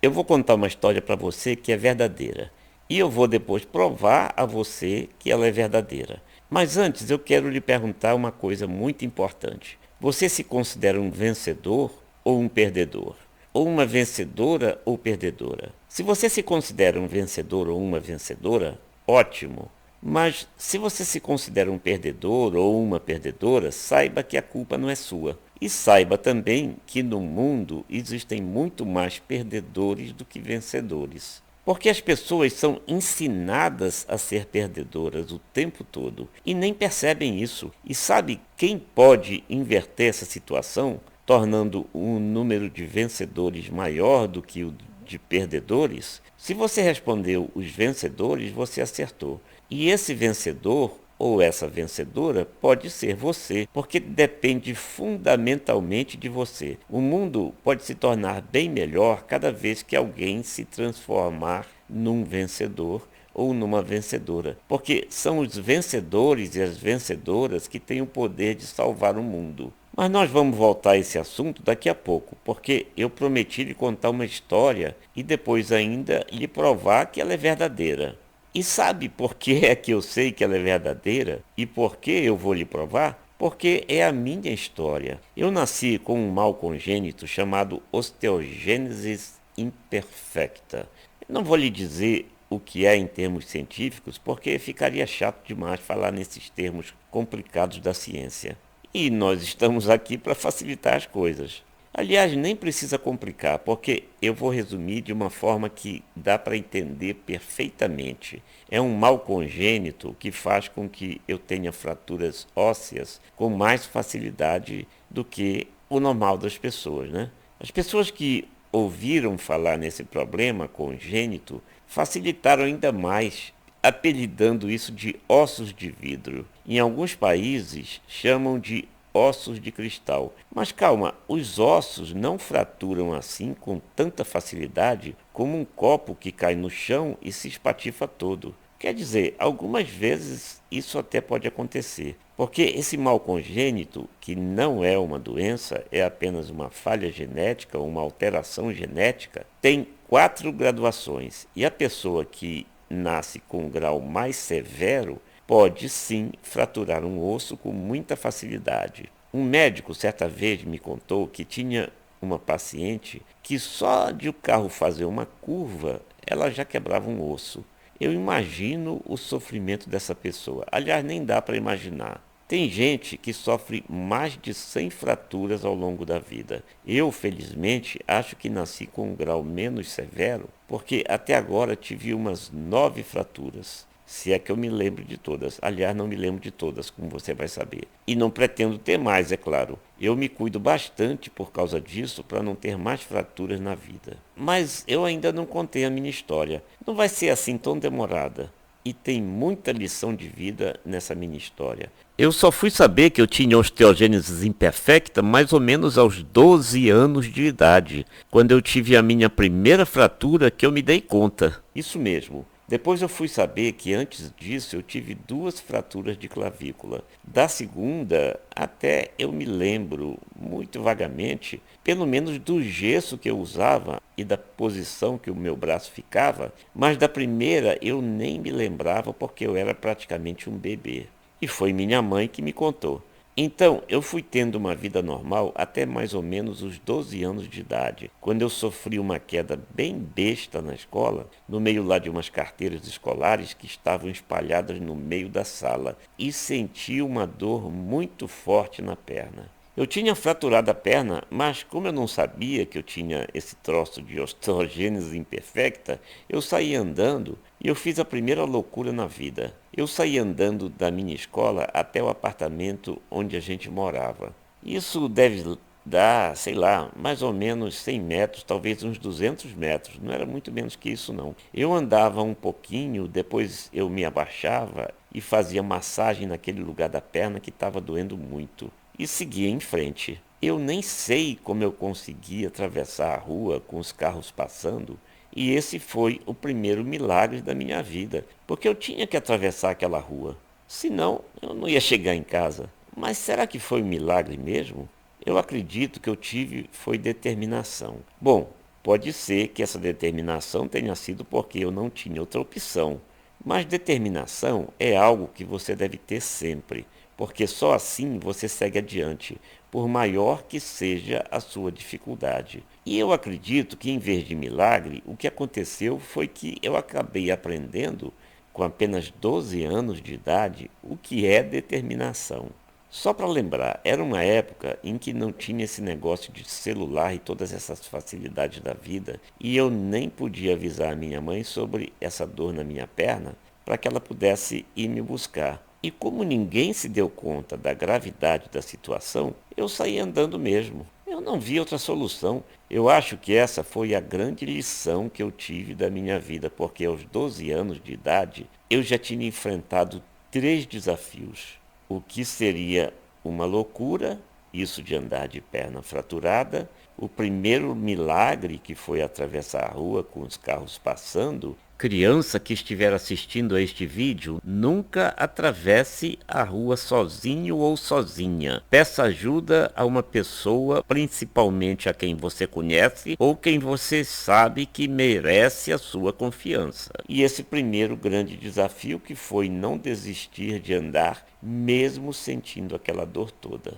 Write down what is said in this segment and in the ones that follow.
Eu vou contar uma história para você que é verdadeira. E eu vou depois provar a você que ela é verdadeira. Mas antes eu quero lhe perguntar uma coisa muito importante. Você se considera um vencedor ou um perdedor? Ou uma vencedora ou perdedora? Se você se considera um vencedor ou uma vencedora, ótimo. Mas se você se considera um perdedor ou uma perdedora, saiba que a culpa não é sua. E saiba também que no mundo existem muito mais perdedores do que vencedores. Porque as pessoas são ensinadas a ser perdedoras o tempo todo e nem percebem isso. E sabe quem pode inverter essa situação, tornando o número de vencedores maior do que o de perdedores? Se você respondeu os vencedores, você acertou. E esse vencedor ou essa vencedora pode ser você, porque depende fundamentalmente de você. O mundo pode se tornar bem melhor cada vez que alguém se transformar num vencedor ou numa vencedora, porque são os vencedores e as vencedoras que têm o poder de salvar o mundo. Mas nós vamos voltar a esse assunto daqui a pouco, porque eu prometi lhe contar uma história e depois ainda lhe provar que ela é verdadeira. E sabe por que é que eu sei que ela é verdadeira e por que eu vou lhe provar? Porque é a minha história. Eu nasci com um mal congênito chamado osteogênese imperfecta. Eu não vou lhe dizer o que é em termos científicos, porque ficaria chato demais falar nesses termos complicados da ciência. E nós estamos aqui para facilitar as coisas. Aliás, nem precisa complicar, porque eu vou resumir de uma forma que dá para entender perfeitamente. É um mal congênito que faz com que eu tenha fraturas ósseas com mais facilidade do que o normal das pessoas, né? As pessoas que ouviram falar nesse problema congênito facilitaram ainda mais, apelidando isso de ossos de vidro. Em alguns países chamam de ossos de cristal. Mas calma, os ossos não fraturam assim com tanta facilidade como um copo que cai no chão e se espatifa todo. Quer dizer, algumas vezes isso até pode acontecer, porque esse mal congênito, que não é uma doença, é apenas uma falha genética, uma alteração genética, tem 4 graduações. E a pessoa que nasce com um grau mais severo pode sim fraturar um osso com muita facilidade. Um médico certa vez me contou que tinha uma paciente que só de o carro fazer uma curva, ela já quebrava um osso. Eu imagino o sofrimento dessa pessoa. Aliás, nem dá para imaginar. Tem gente que sofre mais de 100 fraturas ao longo da vida. Eu, felizmente, acho que nasci com um grau menos severo, porque até agora tive umas 9 fraturas. Se é que eu me lembro de todas. Aliás, não me lembro de todas, como você vai saber. E não pretendo ter mais, é claro. Eu me cuido bastante por causa disso para não ter mais fraturas na vida. Mas eu ainda não contei a minha história. Não vai ser assim tão demorada. E tem muita lição de vida nessa minha história. Eu só fui saber que eu tinha osteogênese imperfecta mais ou menos aos 12 anos de idade, quando eu tive a minha primeira fratura que eu me dei conta. Isso mesmo. Depois eu fui saber que antes disso eu tive 2 fraturas de clavícula. Da segunda, até eu me lembro, muito vagamente, pelo menos do gesso que eu usava e da posição que o meu braço ficava, mas da primeira eu nem me lembrava porque eu era praticamente um bebê. E foi minha mãe que me contou. Então, eu fui tendo uma vida normal até mais ou menos os 12 anos de idade, quando eu sofri uma queda bem besta na escola, no meio lá de umas carteiras escolares que estavam espalhadas no meio da sala, e senti uma dor muito forte na perna. Eu tinha fraturado a perna, mas como eu não sabia que eu tinha esse troço de osteogênese imperfecta, eu saí andando e eu fiz a primeira loucura na vida. Eu saí andando da minha escola até o apartamento onde a gente morava. Isso deve dar, sei lá, mais ou menos 100 metros, talvez uns 200 metros. Não era muito menos que isso, não. Eu andava um pouquinho, depois eu me abaixava e fazia massagem naquele lugar da perna que estava doendo muito e seguia em frente. Eu nem sei como eu consegui atravessar a rua com os carros passando, e esse foi o primeiro milagre da minha vida, porque eu tinha que atravessar aquela rua. Senão, eu não ia chegar em casa. Mas será que foi um milagre mesmo? Eu acredito que eu tive foi determinação. Bom, Pode ser que essa determinação tenha sido porque eu não tinha outra opção. Mas determinação é algo que você deve ter sempre, porque só assim você segue adiante, por maior que seja a sua dificuldade. E eu acredito que, em vez de milagre, o que aconteceu foi que eu acabei aprendendo, com apenas 12 anos de idade, o que é determinação. Só para lembrar, era uma época em que não tinha esse negócio de celular e todas essas facilidades da vida, e eu nem podia avisar a minha mãe sobre essa dor na minha perna para que ela pudesse ir me buscar. E como ninguém se deu conta da gravidade da situação, eu saí andando mesmo. Eu não vi outra solução. Eu acho que essa foi a grande lição que eu tive da minha vida, porque aos 12 anos de idade eu já tinha enfrentado 3 desafios. O que seria uma loucura, isso de andar de perna fraturada, o primeiro milagre que foi atravessar a rua com os carros passando. Criança que estiver assistindo a este vídeo, nunca atravesse a rua sozinho ou sozinha. Peça ajuda a uma pessoa, principalmente a quem você conhece ou quem você sabe que merece a sua confiança. E esse primeiro grande desafio que foi não desistir de andar, mesmo sentindo aquela dor toda.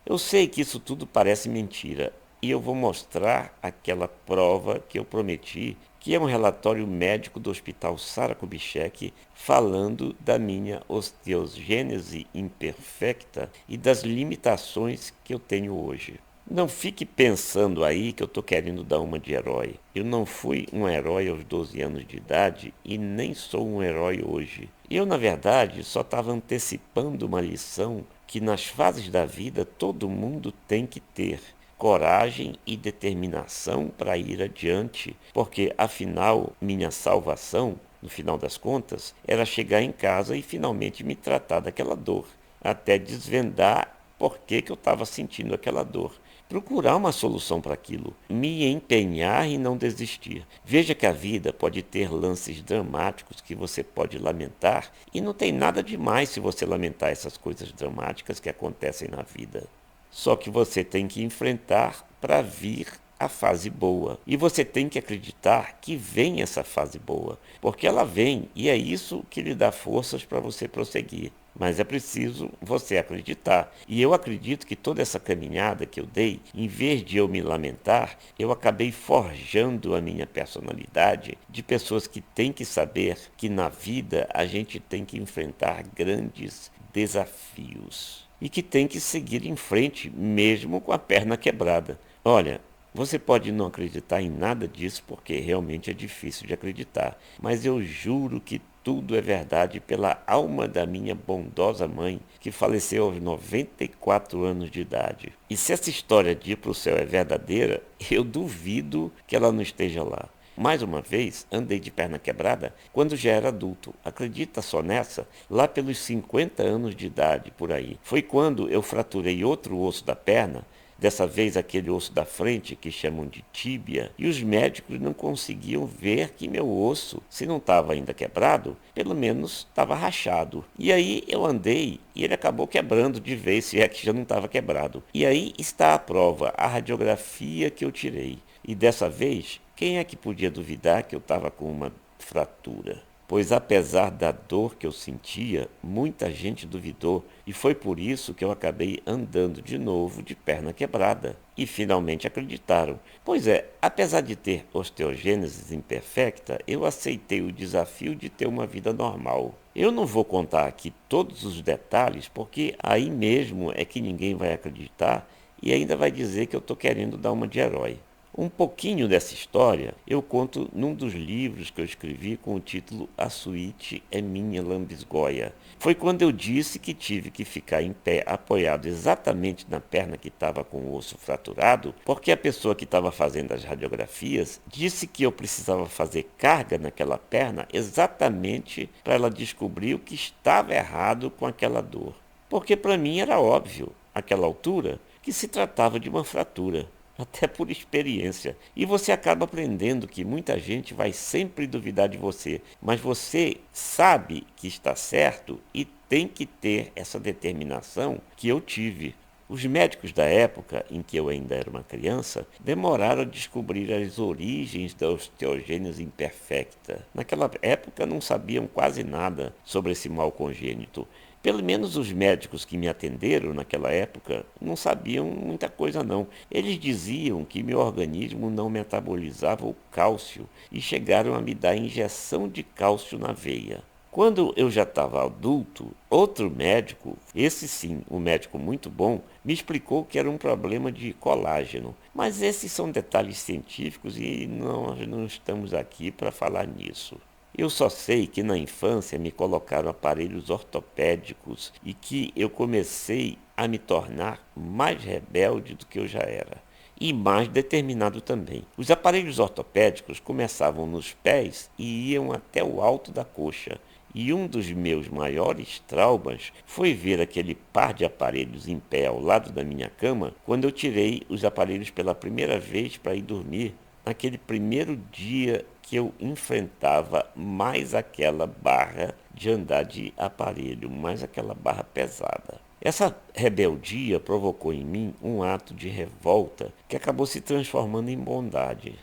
Eu sei que isso tudo parece mentira, e eu vou mostrar aquela prova que eu prometi, que é um relatório médico do Hospital Sara Kubitschek falando da minha osteogênese imperfecta e das limitações que eu tenho hoje. Não fique pensando aí que eu estou querendo dar uma de herói. Eu não fui um herói aos 12 anos de idade e nem sou um herói hoje. Eu, na verdade, só estava antecipando uma lição que nas fases da vida todo mundo tem que ter. Coragem e determinação para ir adiante, porque afinal minha salvação, no final das contas, era chegar em casa e finalmente me tratar daquela dor, até desvendar por que eu estava sentindo aquela dor. Procurar uma solução para aquilo, me empenhar e não desistir. Veja que a vida pode ter lances dramáticos que você pode lamentar, e não tem nada demais se você lamentar essas coisas dramáticas que acontecem na vida. Só que você tem que enfrentar para vir a fase boa. E você tem que acreditar que vem essa fase boa, porque ela vem e é isso que lhe dá forças para você prosseguir. Mas é preciso você acreditar. E eu acredito que toda essa caminhada que eu dei, em vez de eu me lamentar, eu acabei forjando a minha personalidade de pessoas que têm que saber que na vida a gente tem que enfrentar grandes desafios e que tem que seguir em frente, mesmo com a perna quebrada. Olha, você pode não acreditar em nada disso, porque realmente é difícil de acreditar, mas eu juro que tudo é verdade pela alma da minha bondosa mãe, que faleceu aos 94 anos de idade. E se essa história de ir para o céu é verdadeira, eu duvido que ela não esteja lá. Mais uma vez, andei de perna quebrada quando já era adulto. Acredita só nessa? Lá pelos 50 anos de idade, por aí. Foi quando eu fraturei outro osso da perna, dessa vez aquele osso da frente que chamam de tíbia, e os médicos não conseguiam ver que meu osso, se não estava ainda quebrado, pelo menos estava rachado. E aí eu andei e ele acabou quebrando de vez, se é que já não estava quebrado. E aí está a prova, a radiografia que eu tirei. E dessa vez, quem é que podia duvidar que eu estava com uma fratura? Pois apesar da dor que eu sentia, muita gente duvidou e foi por isso que eu acabei andando de novo de perna quebrada. E finalmente acreditaram. Pois é, apesar de ter osteogênese imperfecta, eu aceitei o desafio de ter uma vida normal. Eu não vou contar aqui todos os detalhes, porque aí mesmo é que ninguém vai acreditar e ainda vai dizer que eu estou querendo dar uma de herói. Um pouquinho dessa história eu conto num dos livros que eu escrevi com o título A Suíte é Minha Lambisgoia. Foi quando eu disse que tive que ficar em pé apoiado exatamente na perna que estava com o osso fraturado, porque a pessoa que estava fazendo as radiografias disse que eu precisava fazer carga naquela perna exatamente para ela descobrir o que estava errado com aquela dor. Porque para mim era óbvio, àquela altura, que se tratava de uma fratura. Até por experiência. E você acaba aprendendo que muita gente vai sempre duvidar de você, mas você sabe que está certo e tem que ter essa determinação que eu tive. Os médicos da época em que eu ainda era uma criança demoraram a descobrir as origens da osteogênese imperfecta. Naquela época não sabiam quase nada sobre esse mal congênito. Pelo menos os médicos que me atenderam naquela época não sabiam muita coisa não. Eles diziam que meu organismo não metabolizava o cálcio e chegaram a me dar injeção de cálcio na veia. Quando eu já estava adulto, outro médico, esse sim, um médico muito bom, me explicou que era um problema de colágeno. Mas esses são detalhes científicos e nós não estamos aqui para falar nisso. Eu só sei que na infância me colocaram aparelhos ortopédicos e que eu comecei a me tornar mais rebelde do que eu já era. E mais determinado também. Os aparelhos ortopédicos começavam nos pés e iam até o alto da coxa. E um dos meus maiores traumas foi ver aquele par de aparelhos em pé ao lado da minha cama quando eu tirei os aparelhos pela primeira vez para ir dormir, naquele primeiro dia que eu enfrentava mais aquela barra de andar de aparelho, mais aquela barra pesada. Essa rebeldia provocou em mim um ato de revolta que acabou se transformando em bondade.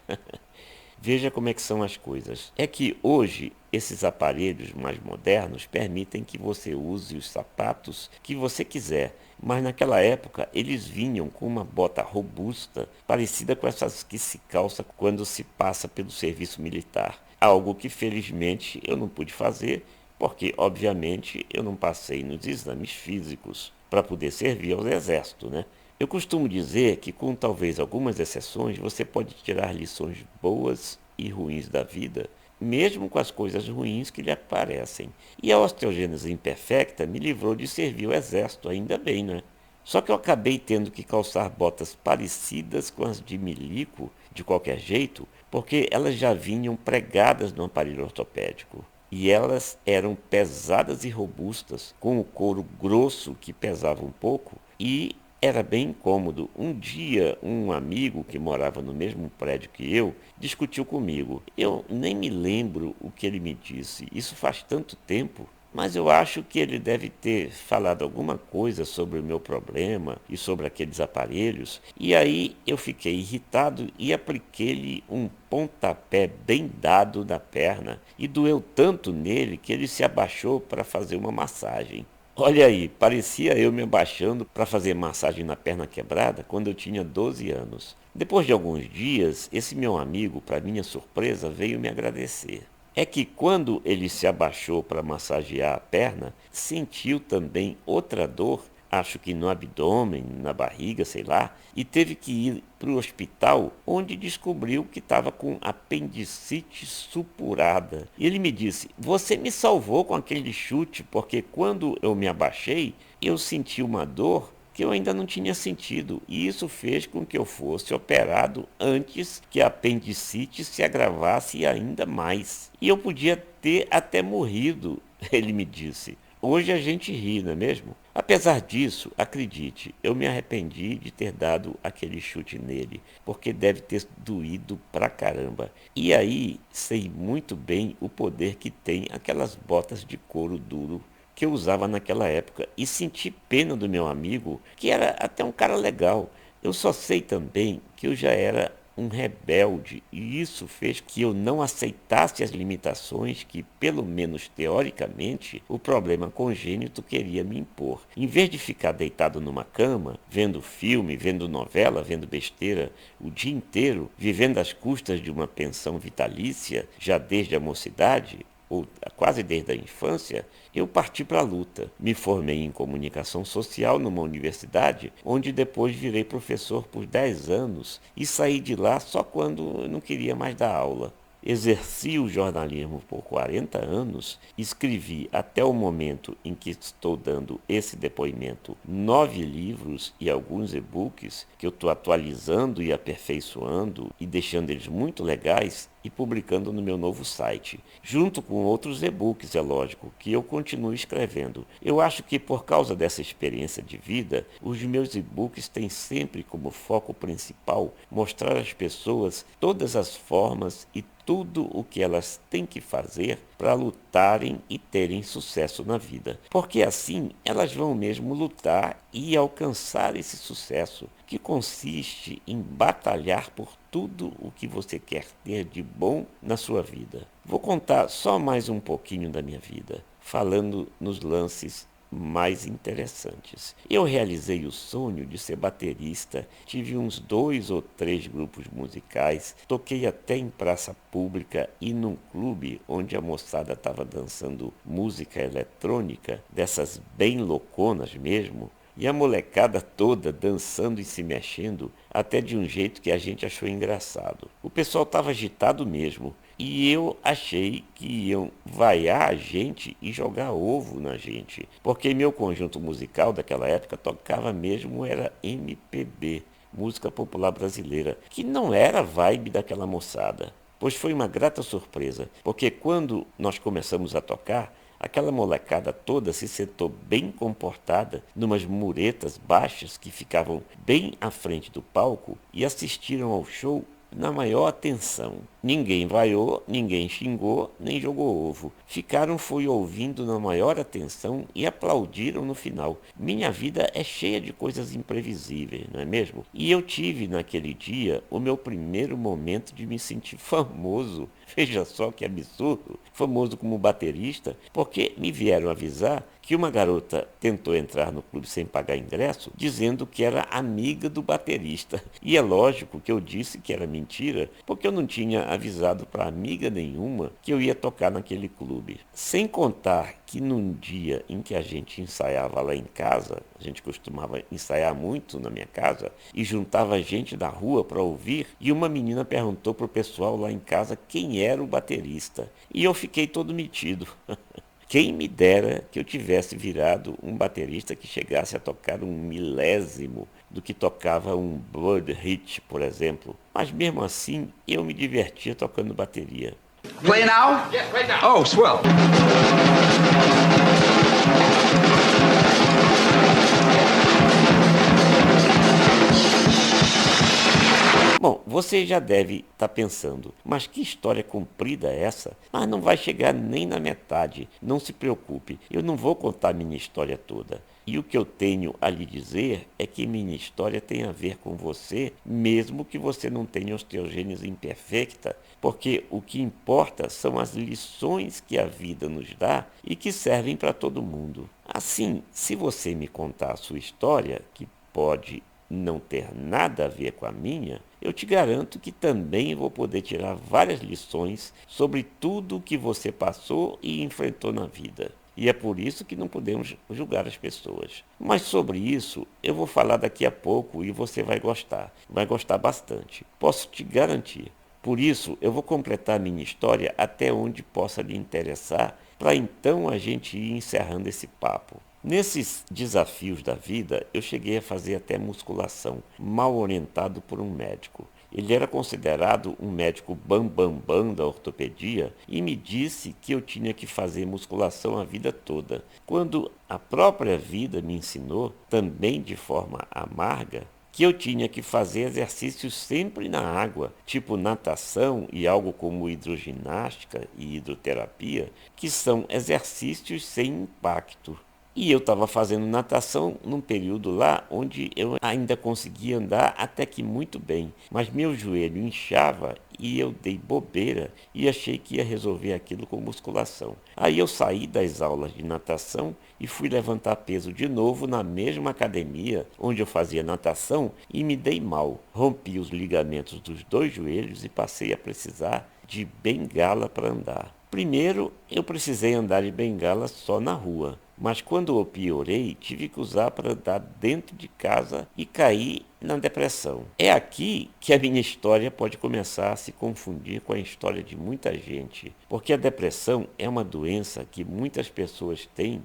Veja como é que são as coisas. É que hoje esses aparelhos mais modernos permitem que você use os sapatos que você quiser, mas naquela época eles vinham com uma bota robusta, parecida com essas que se calça quando se passa pelo serviço militar. Algo que felizmente eu não pude fazer, porque obviamente eu não passei nos exames físicos para poder servir ao exército, né? Eu costumo dizer que, com talvez algumas exceções, você pode tirar lições boas e ruins da vida, mesmo com as coisas ruins que lhe aparecem. E a osteogênese imperfecta me livrou de servir o exército, ainda bem, né? Só que eu acabei tendo que calçar botas parecidas com as de milico, de qualquer jeito, porque elas já vinham pregadas no aparelho ortopédico. E elas eram pesadas e robustas, com o couro grosso que pesava um pouco, e era bem incômodo. Um dia, um amigo que morava no mesmo prédio que eu discutiu comigo. Eu nem me lembro o que ele me disse. Isso faz tanto tempo. Mas eu acho que ele deve ter falado alguma coisa sobre o meu problema e sobre aqueles aparelhos. E aí eu fiquei irritado e apliquei-lhe um pontapé bem dado na perna. E doeu tanto nele que ele se abaixou para fazer uma massagem. Olha aí, parecia eu me abaixando para fazer massagem na perna quebrada quando eu tinha 12 anos. Depois de alguns dias, esse meu amigo, para minha surpresa, veio me agradecer. É que quando ele se abaixou para massagear a perna, sentiu também outra dor, acho que no abdômen, na barriga, sei lá, e teve que ir para o hospital, onde descobriu que estava com apendicite supurada. E ele me disse: "Você me salvou com aquele chute, porque quando eu me abaixei, eu senti uma dor que eu ainda não tinha sentido, e isso fez com que eu fosse operado antes que a apendicite se agravasse ainda mais. E eu podia ter até morrido", ele me disse. Hoje a gente ri, não é mesmo? Apesar disso, acredite, eu me arrependi de ter dado aquele chute nele, porque deve ter doído pra caramba. E aí sei muito bem o poder que tem aquelas botas de couro duro que eu usava naquela época, e senti pena do meu amigo, que era até um cara legal. Eu só sei também que eu já era um rebelde, e isso fez que eu não aceitasse as limitações que, pelo menos teoricamente, o problema congênito queria me impor. Em vez de ficar deitado numa cama, vendo filme, vendo novela, vendo besteira o dia inteiro, vivendo às custas de uma pensão vitalícia, já desde a mocidade, ou quase desde a infância, eu parti para a luta. Me formei em comunicação social numa universidade, onde depois virei professor por 10 anos e saí de lá só quando eu não queria mais dar aula. Exerci o jornalismo por 40 anos, escrevi até o momento em que estou dando esse depoimento 9 livros e alguns e-books que eu estou atualizando e aperfeiçoando e deixando eles muito legais e publicando no meu novo site, junto com outros e-books, é lógico, que eu continuo escrevendo. Eu acho que por causa dessa experiência de vida, os meus e-books têm sempre como foco principal mostrar às pessoas todas as formas e tudo o que elas têm que fazer para lutarem e terem sucesso na vida. Porque assim elas vão mesmo lutar e alcançar esse sucesso, que consiste em batalhar por tudo o que você quer ter de bom na sua vida. Vou contar só mais um pouquinho da minha vida, falando nos lances mais interessantes. Eu realizei o sonho de ser baterista, tive uns 2 ou 3 grupos musicais, toquei até em praça pública e num clube onde a moçada estava dançando música eletrônica, dessas bem louconas mesmo, e a molecada toda dançando e se mexendo, até de um jeito que a gente achou engraçado. O pessoal estava agitado mesmo, e eu achei que iam vaiar a gente e jogar ovo na gente, porque meu conjunto musical daquela época tocava mesmo era MPB, música popular brasileira, que não era a vibe daquela moçada. Pois foi uma grata surpresa, porque quando nós começamos a tocar, aquela molecada toda se sentou bem comportada numas muretas baixas que ficavam bem à frente do palco e assistiram ao show na maior atenção. Ninguém vaiou, ninguém xingou, nem jogou ovo. Ficaram foi ouvindo na maior atenção e aplaudiram no final. Minha vida é cheia de coisas imprevisíveis, não é mesmo? E eu tive naquele dia o meu primeiro momento de me sentir famoso. Veja só que absurdo, famoso como baterista, porque me vieram avisar que uma garota tentou entrar no clube sem pagar ingresso, dizendo que era amiga do baterista. E é lógico que eu disse que era mentira, porque eu não tinha avisado para amiga nenhuma que eu ia tocar naquele clube. Sem contar que num dia em que a gente ensaiava lá em casa, a gente costumava ensaiar muito na minha casa, e juntava gente da rua para ouvir, e uma menina perguntou pro pessoal lá em casa quem era o baterista. E eu fiquei todo metido. Quem me dera que eu tivesse virado um baterista que chegasse a tocar um milésimo do que tocava um Bird Hit, por exemplo. Mas mesmo assim, eu me divertia tocando bateria. Play now? Yeah, right now. Oh, swell. Bom, você já deve estar pensando, mas que história comprida é essa? Mas não vai chegar nem na metade. Não se preocupe, eu não vou contar minha história toda. E o que eu tenho a lhe dizer é que minha história tem a ver com você, mesmo que você não tenha osteogênese imperfecta, porque o que importa são as lições que a vida nos dá e que servem para todo mundo. Assim, se você me contar a sua história, que pode não ter nada a ver com a minha, eu te garanto que também vou poder tirar várias lições sobre tudo o que você passou e enfrentou na vida. E é por isso que não podemos julgar as pessoas. Mas sobre isso eu vou falar daqui a pouco e você vai gostar bastante. Posso te garantir. Por isso eu vou completar minha história até onde possa lhe interessar, para então a gente ir encerrando esse papo. Nesses desafios da vida, eu cheguei a fazer até musculação, mal orientado por um médico. Ele era considerado um médico bam da ortopedia e me disse que eu tinha que fazer musculação a vida toda, quando a própria vida me ensinou, também de forma amarga, que eu tinha que fazer exercícios sempre na água, tipo natação e algo como hidroginástica e hidroterapia, que são exercícios sem impacto. E eu estava fazendo natação num período lá onde eu ainda conseguia andar até que muito bem, mas meu joelho inchava e eu dei bobeira e achei que ia resolver aquilo com musculação. Aí eu saí das aulas de natação e fui levantar peso de novo na mesma academia onde eu fazia natação e me dei mal. Rompi os ligamentos dos 2 joelhos e passei a precisar de bengala para andar. Primeiro, eu precisei andar de bengala só na rua. Mas quando eu piorei, tive que usar para andar dentro de casa e caí na depressão. É aqui que a minha história pode começar a se confundir com a história de muita gente, porque a depressão é uma doença que muitas pessoas têm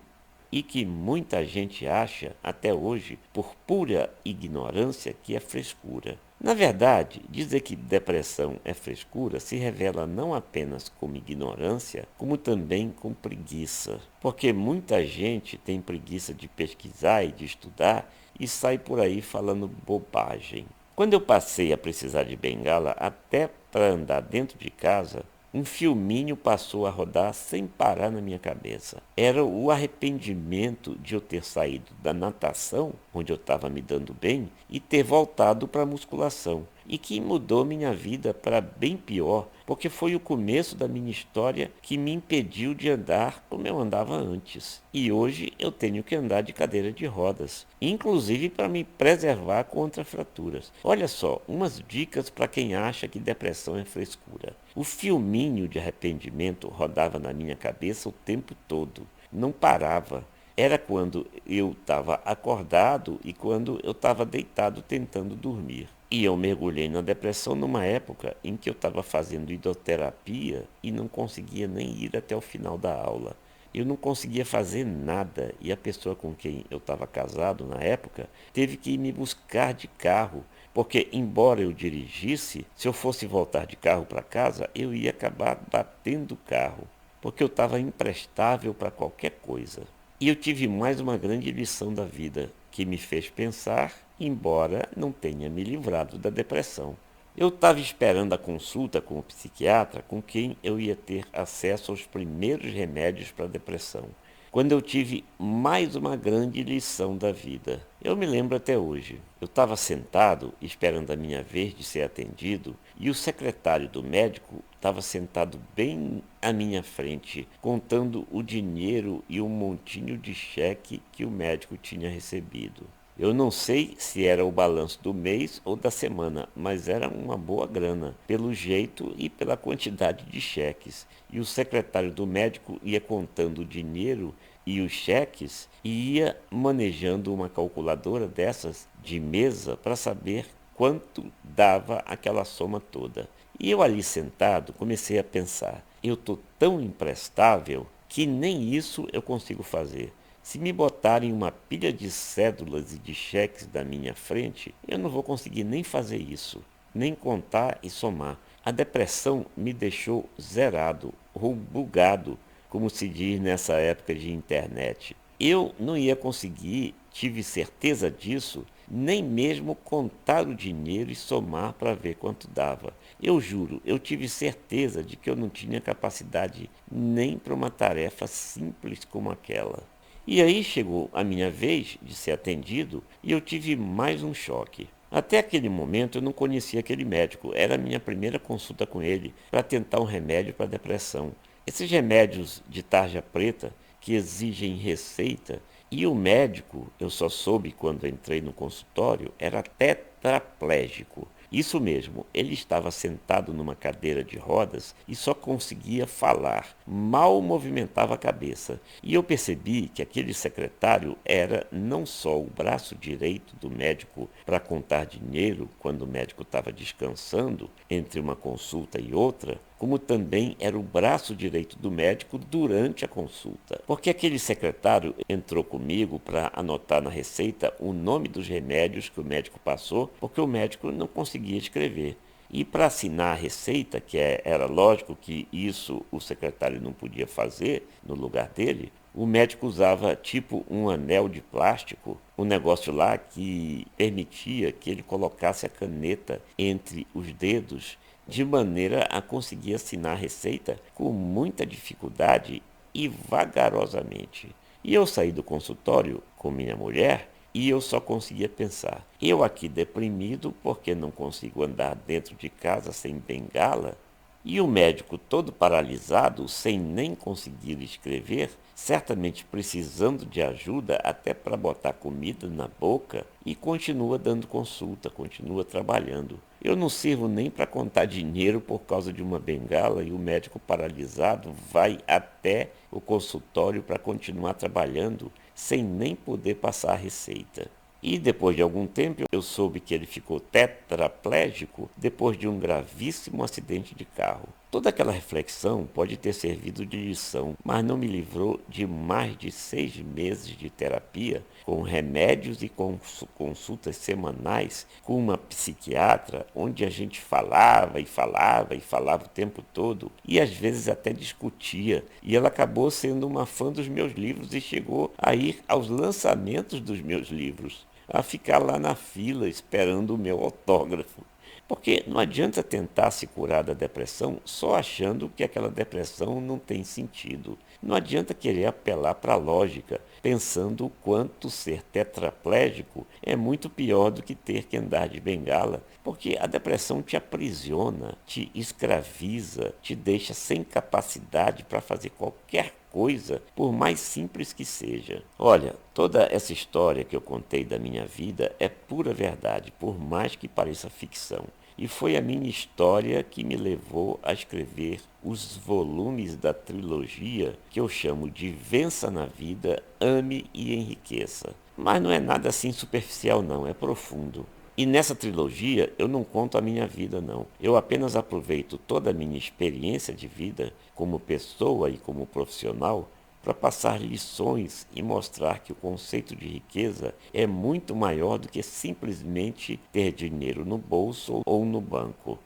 e que muita gente acha, até hoje, por pura ignorância, que é frescura. Na verdade, dizer que depressão é frescura se revela não apenas como ignorância, como também com preguiça. Porque muita gente tem preguiça de pesquisar e de estudar e sai por aí falando bobagem. Quando eu passei a precisar de bengala até para andar dentro de casa, Um filminho passou a rodar sem parar na minha cabeça. Era o arrependimento de eu ter saído da natação, onde eu estava me dando bem, e ter voltado para a musculação. E que mudou minha vida para bem pior, porque foi o começo da minha história que me impediu de andar como eu andava antes. E hoje eu tenho que andar de cadeira de rodas, inclusive para me preservar contra fraturas. Olha só, umas dicas para quem acha que depressão é frescura. O filminho de arrependimento rodava na minha cabeça o tempo todo, não parava. Era quando eu estava acordado e quando eu estava deitado tentando dormir. E eu mergulhei na depressão numa época em que eu estava fazendo hidroterapia e não conseguia nem ir até o final da aula. Eu não conseguia fazer nada e a pessoa com quem eu estava casado na época teve que ir me buscar de carro, porque embora eu dirigisse, se eu fosse voltar de carro para casa, eu ia acabar batendo o carro, porque eu estava imprestável para qualquer coisa. E eu tive mais uma grande lição da vida, que me fez pensar, embora não tenha me livrado da depressão. Eu estava esperando a consulta com o psiquiatra com quem eu ia ter acesso aos primeiros remédios para a depressão, quando eu tive mais uma grande lição da vida. Eu me lembro até hoje. Eu estava sentado, esperando a minha vez de ser atendido, e o secretário do médico estava sentado bem à minha frente, contando o dinheiro e um montinho de cheque que o médico tinha recebido. Eu não sei se era o balanço do mês ou da semana, mas era uma boa grana, pelo jeito e pela quantidade de cheques. E o secretário do médico ia contando o dinheiro e os cheques e ia manejando uma calculadora dessas de mesa para saber quanto dava aquela soma toda. E eu ali sentado comecei a pensar, eu estou tão imprestável que nem isso eu consigo fazer. Se me botarem uma pilha de cédulas e de cheques na minha frente, eu não vou conseguir nem fazer isso, nem contar e somar. A depressão me deixou zerado ou bugado, como se diz nessa época de internet. Eu não ia conseguir, tive certeza disso, nem mesmo contar o dinheiro e somar para ver quanto dava. Eu juro, eu tive certeza de que eu não tinha capacidade nem para uma tarefa simples como aquela. E aí chegou a minha vez de ser atendido e eu tive mais um choque. Até aquele momento eu não conhecia aquele médico, era a minha primeira consulta com ele para tentar um remédio para depressão. Esses remédios de tarja preta que exigem receita, e o médico, eu só soube quando entrei no consultório, era tetraplégico. Isso mesmo, ele estava sentado numa cadeira de rodas e só conseguia falar, mal movimentava a cabeça. E eu percebi que aquele secretário era não só o braço direito do médico para contar dinheiro quando o médico estava descansando entre uma consulta e outra, como também era o braço direito do médico durante a consulta. Porque aquele secretário entrou comigo para anotar na receita o nome dos remédios que o médico passou, porque o médico não conseguia escrever. E para assinar a receita, era lógico que isso o secretário não podia fazer no lugar dele, o médico usava tipo um anel de plástico, um negócio lá que permitia que ele colocasse a caneta entre os dedos de maneira a conseguir assinar a receita com muita dificuldade e vagarosamente. E eu saí do consultório com minha mulher e eu só conseguia pensar, eu aqui deprimido porque não consigo andar dentro de casa sem bengala, e o médico todo paralisado, sem nem conseguir escrever, certamente precisando de ajuda até para botar comida na boca, e continua dando consulta, continua trabalhando. Eu não sirvo nem para contar dinheiro por causa de uma bengala e o médico paralisado vai até o consultório para continuar trabalhando sem nem poder passar a receita. E depois de algum tempo eu soube que ele ficou tetraplégico depois de um gravíssimo acidente de carro. Toda aquela reflexão pode ter servido de lição, mas não me livrou de mais de 6 meses de terapia, com remédios e com consultas semanais com uma psiquiatra, onde a gente falava e falava e falava o tempo todo, e às vezes até discutia. E ela acabou sendo uma fã dos meus livros e chegou a ir aos lançamentos dos meus livros, a ficar lá na fila esperando o meu autógrafo. Porque não adianta tentar se curar da depressão só achando que aquela depressão não tem sentido. Não adianta querer apelar para a lógica, pensando o quanto ser tetraplégico é muito pior do que ter que andar de bengala, porque a depressão te aprisiona, te escraviza, te deixa sem capacidade para fazer qualquer coisa, por mais simples que seja. Olha, toda essa história que eu contei da minha vida é pura verdade, por mais que pareça ficção. E foi a minha história que me levou a escrever os volumes da trilogia que eu chamo de Vença na Vida, Ame e Enriqueça. Mas não é nada assim superficial não, é profundo. E nessa trilogia eu não conto a minha vida não. Eu apenas aproveito toda a minha experiência de vida como pessoa e como profissional para passar lições e mostrar que o conceito de riqueza é muito maior do que simplesmente ter dinheiro no bolso ou no banco.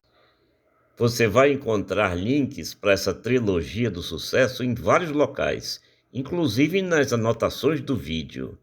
Você vai encontrar links para essa trilogia do sucesso em vários locais, inclusive nas anotações do vídeo.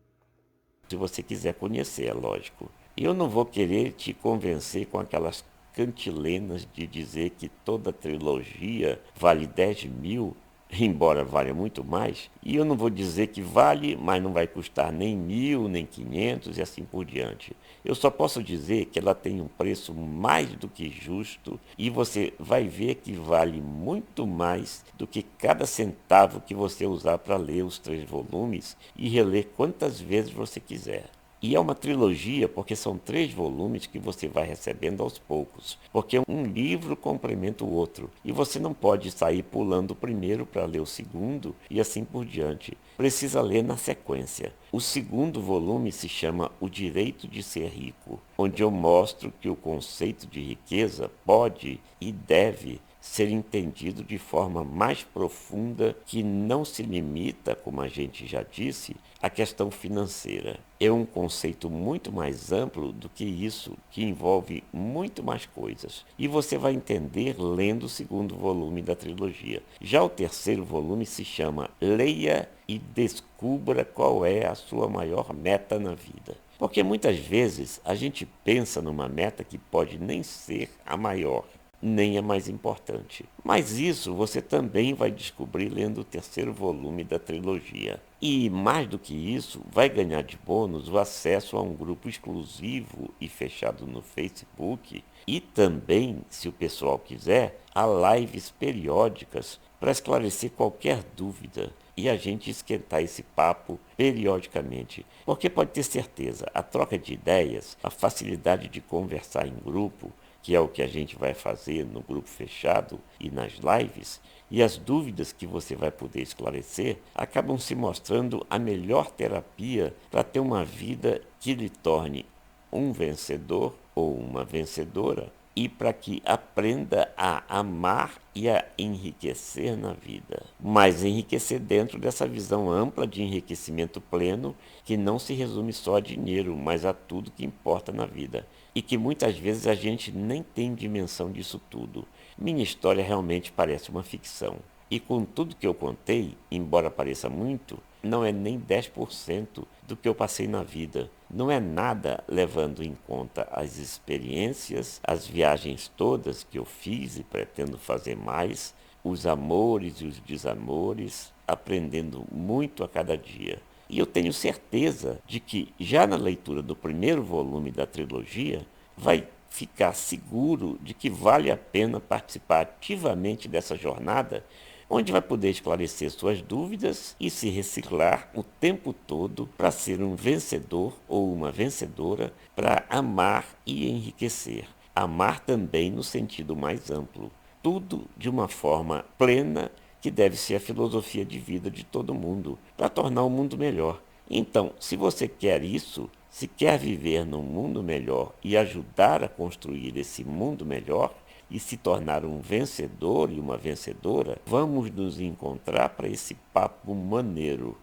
Se você quiser conhecer, é lógico. E eu não vou querer te convencer com aquelas cantilenas de dizer que toda trilogia vale 10 mil, embora valha muito mais. E eu não vou dizer que vale, mas não vai custar nem 1.000, nem 500 e assim por diante. Eu só posso dizer que ela tem um preço mais do que justo e você vai ver que vale muito mais do que cada centavo que você usar para ler os 3 volumes e reler quantas vezes você quiser. E é uma trilogia porque são 3 volumes que você vai recebendo aos poucos. Porque um livro complementa o outro. E você não pode sair pulando o primeiro para ler o segundo e assim por diante. Precisa ler na sequência. O segundo volume se chama O Direito de Ser Rico, onde eu mostro que o conceito de riqueza pode e deve ser entendido de forma mais profunda, que não se limita, como a gente já disse, à questão financeira. É um conceito muito mais amplo do que isso, que envolve muito mais coisas. E você vai entender lendo o segundo volume da trilogia. Já o terceiro volume se chama Leia e Descubra qual é a sua maior meta na vida. Porque muitas vezes a gente pensa numa meta que pode nem ser a maior, nem a mais importante. Mas isso você também vai descobrir lendo o terceiro volume da trilogia. E mais do que isso, vai ganhar de bônus o acesso a um grupo exclusivo e fechado no Facebook e também, se o pessoal quiser, a lives periódicas para esclarecer qualquer dúvida e a gente esquentar esse papo periodicamente. Porque pode ter certeza, a troca de ideias, a facilidade de conversar em grupo, que é o que a gente vai fazer no grupo fechado e nas lives, e as dúvidas que você vai poder esclarecer acabam se mostrando a melhor terapia para ter uma vida que lhe torne um vencedor ou uma vencedora e para que aprenda a amar e a enriquecer na vida. Mas enriquecer dentro dessa visão ampla de enriquecimento pleno que não se resume só a dinheiro, mas a tudo que importa na vida. E que muitas vezes a gente nem tem dimensão disso tudo. Minha história realmente parece uma ficção. E com tudo que eu contei, embora pareça muito, não é nem 10% do que eu passei na vida. Não é nada levando em conta as experiências, as viagens todas que eu fiz e pretendo fazer mais, os amores e os desamores, aprendendo muito a cada dia. E eu tenho certeza de que, já na leitura do primeiro volume da trilogia, vai ficar seguro de que vale a pena participar ativamente dessa jornada, onde vai poder esclarecer suas dúvidas e se reciclar o tempo todo para ser um vencedor ou uma vencedora, para amar e enriquecer. Amar também no sentido mais amplo. Tudo de uma forma plena, que deve ser a filosofia de vida de todo mundo, para tornar o mundo melhor. Então, se você quer isso, se quer viver num mundo melhor e ajudar a construir esse mundo melhor e se tornar um vencedor e uma vencedora, vamos nos encontrar para esse papo maneiro.